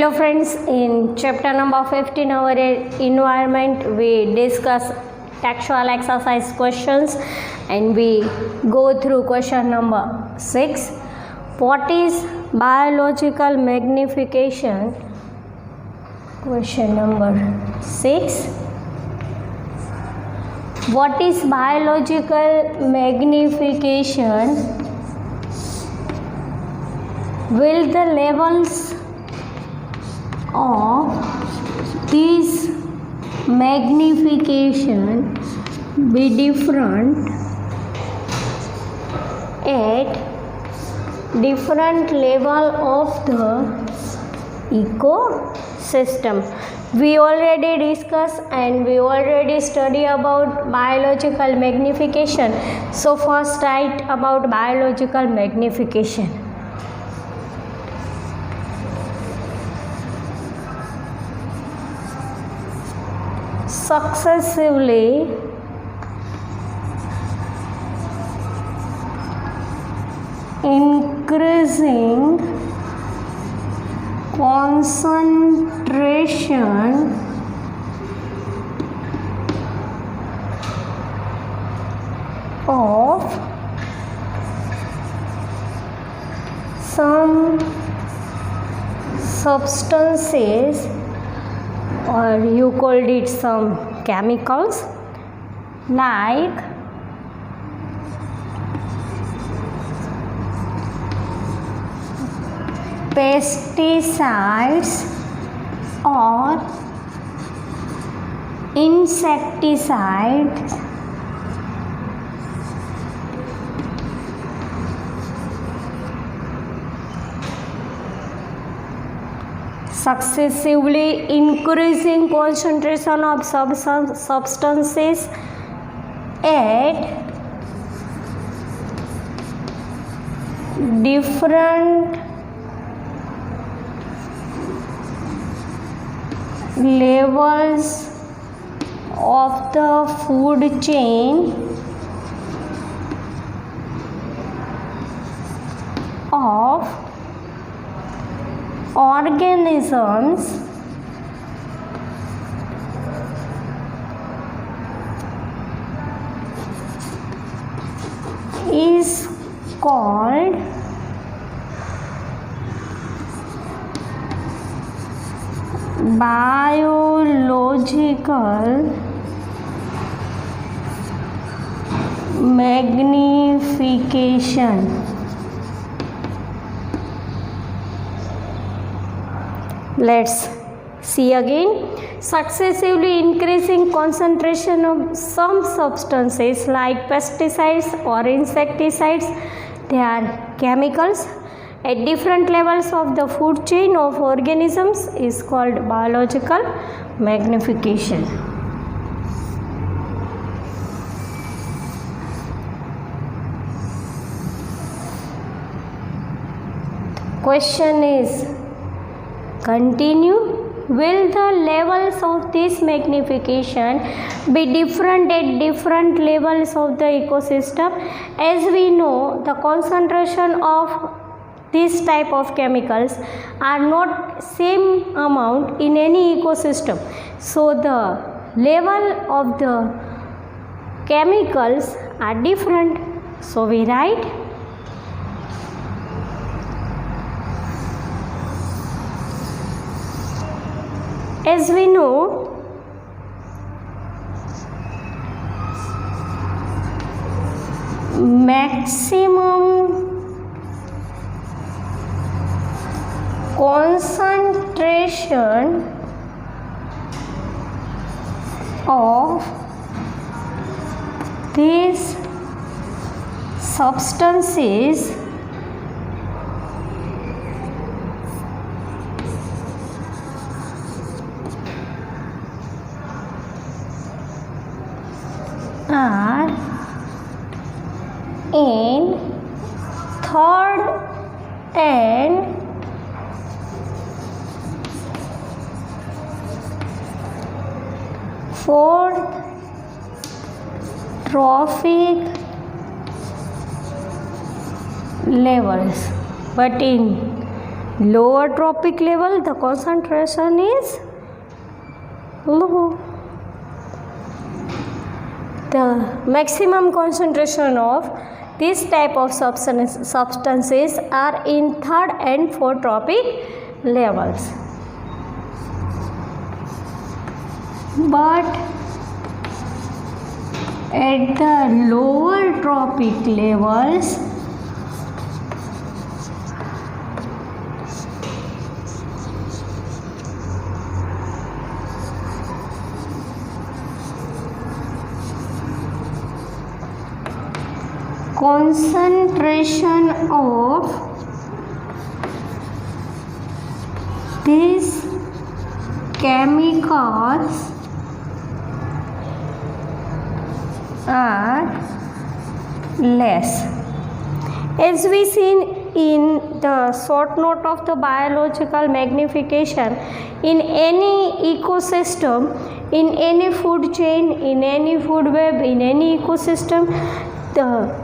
Hello friends, in chapter number 15 our environment we discuss textual exercise questions and we go through question number 6. What is biological magnification? Question number 6. What is biological magnification? Will the levels of this magnification be different at different level of the ecosystem? We already discussed and we already study about biological magnification. So first write about biological magnification. Successively increasing concentration of some substances, or you called it some chemicals, like pesticides or insecticides, successively increasing concentration of substances at different levels of the food chain of organisms is called biological magnification. Let's see again. Successively increasing concentration of some substances like pesticides or insecticides, they are chemicals, at different levels of the food chain of organisms is called biological magnification. Question is continue. Will the levels of this magnification be different at different levels of the ecosystem? As we know, the concentration of this type of chemicals are not same amount in any ecosystem. So the level of the chemicals are different. So we write as we know, maximum concentration of these substances are in third and fourth trophic levels, but in lower tropic level, the concentration is low. The maximum concentration of this type of substances are in third and fourth tropic levels. But at the lower tropic levels, concentration of these chemicals are less. As we seen in the short note of the biological magnification, in any ecosystem, in any food chain, in any food web, in any ecosystem, the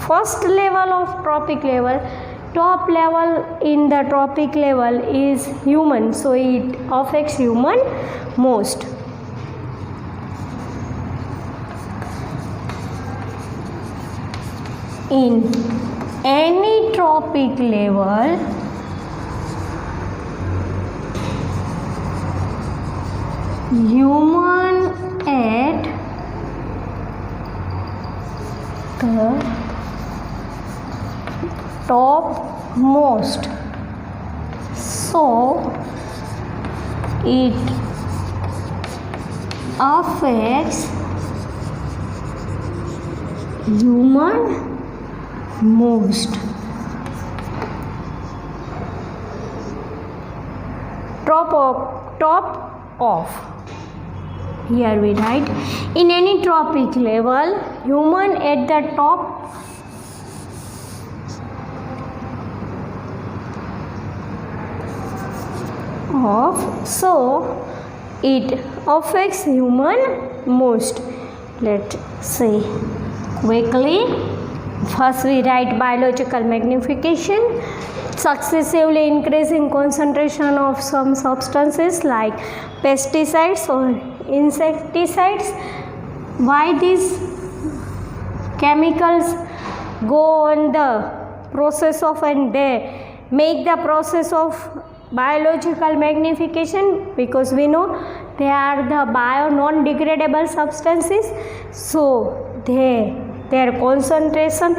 first level of tropic level, top level in the tropic level is human, so it affects human most. In any tropic level, human at the top most, so it affects human most. Top of, here we write, in any tropic level, human at the top of, so it affects human most. Let's see quickly. First we write biological magnification, successively increasing concentration of some substances like pesticides or insecticides. Why these chemicals go on the process of, and they make the process of biological magnification? Because we know they are the non-degradable substances, so their concentration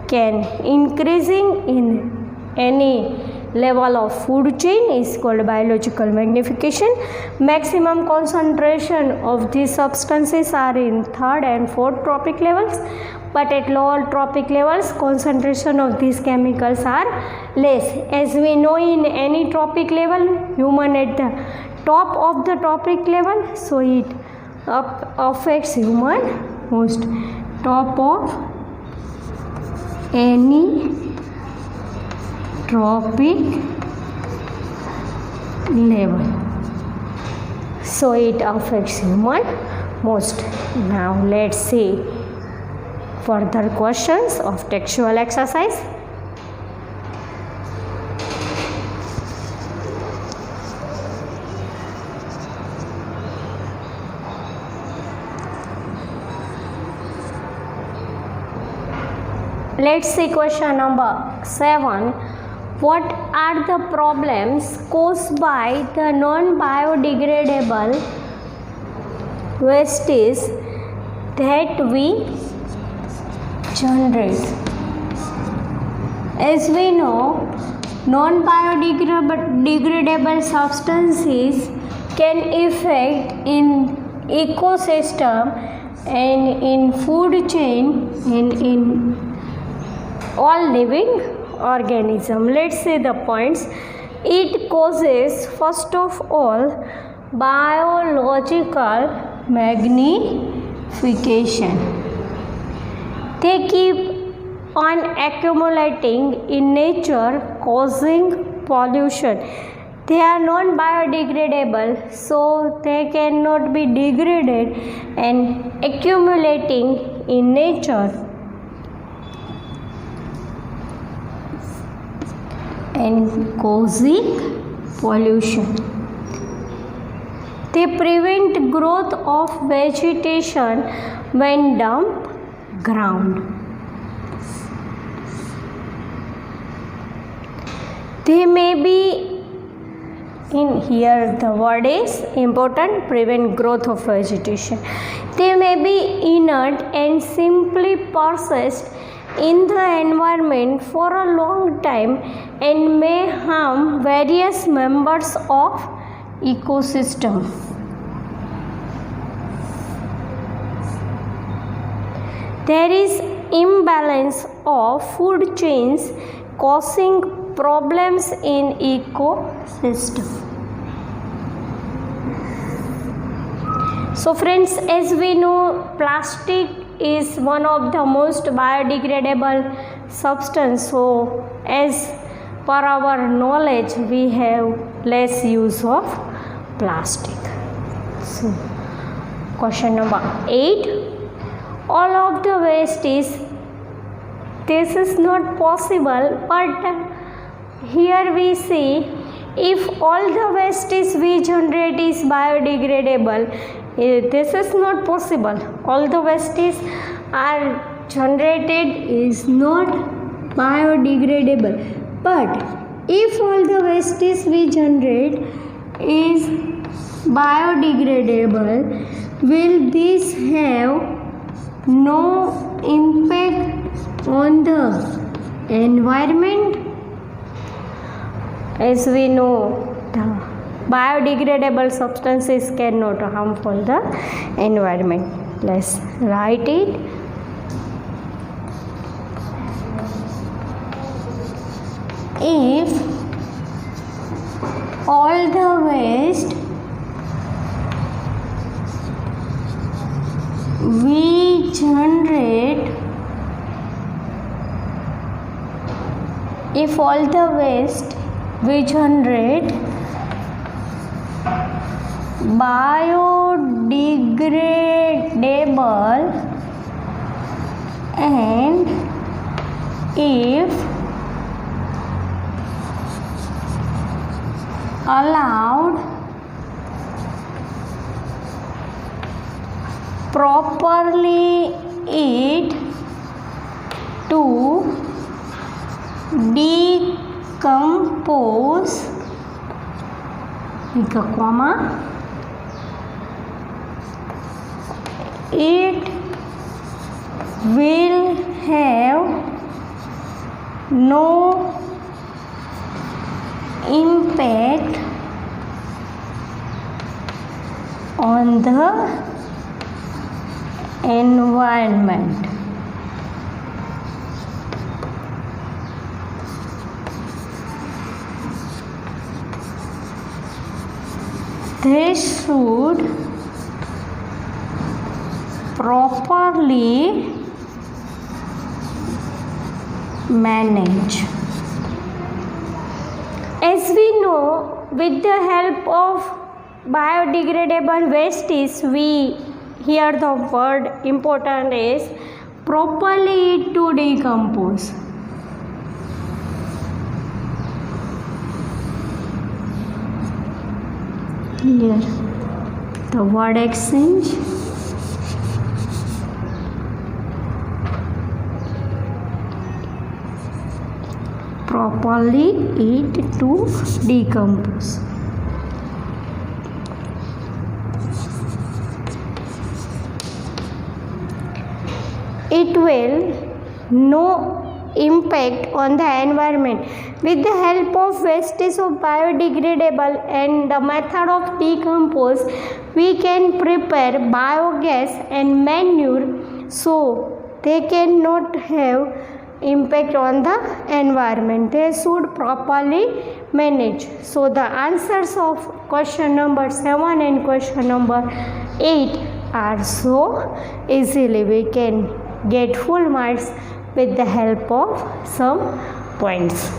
can increasing in any level of food chain is called biological magnification. Maximum concentration of these substances are in third and fourth tropic levels, but at lower tropic levels concentration of these chemicals are less. As we know, in any tropic level, human at the top of the tropic level, so it affects human most. Top of any tropic level, so it affects human most. Now let's see further questions of textual exercise. Let's see question number 7. What are the problems caused by the non-biodegradable wastes that we generate? As we know, non-biodegradable substances can affect in ecosystem and in food chain and in all living organism. Let's see the points. It causes, first of all, biological magnification. They keep on accumulating in nature, causing pollution. They are non-biodegradable, so they cannot be degraded and accumulating in nature. and causing pollution. They prevent growth of vegetation when dumped ground. They may be, in here the word is important, prevent growth of vegetation. They may be inert and simply persist in the environment for a long time and may harm various members of ecosystem. There is imbalance of food chains causing problems in ecosystem. So friends, as we know, plastic is one of the most biodegradable substance. So as per our knowledge, we have less use of plastic. So question number 8. All of the waste is, this is not possible, but here we see if all the waste is we generate is biodegradable, this is not possible. All the waste is are generated is not biodegradable. But if all the waste is we generate is biodegradable, will this have no impact on the environment? As we know, the biodegradable substances cannot harmful the environment. Let's write it. If all the waste we generate, if all the waste we generate biodegradable, and if allowed properly it to decompose, with a comma, it will have no impact on the environment. They should properly manage. As we know, with the help of biodegradable wastes, we here the word important is properly to decompose. Here the word exchange, properly it to decompose. It will no impact on the environment. With the help of wastes of biodegradable and the method of decompose, we can prepare biogas and manure, so they cannot have impact on the environment. They should properly manage. So the answers of question number 7 and question number 8 are so easily we can get full marks with the help of some points.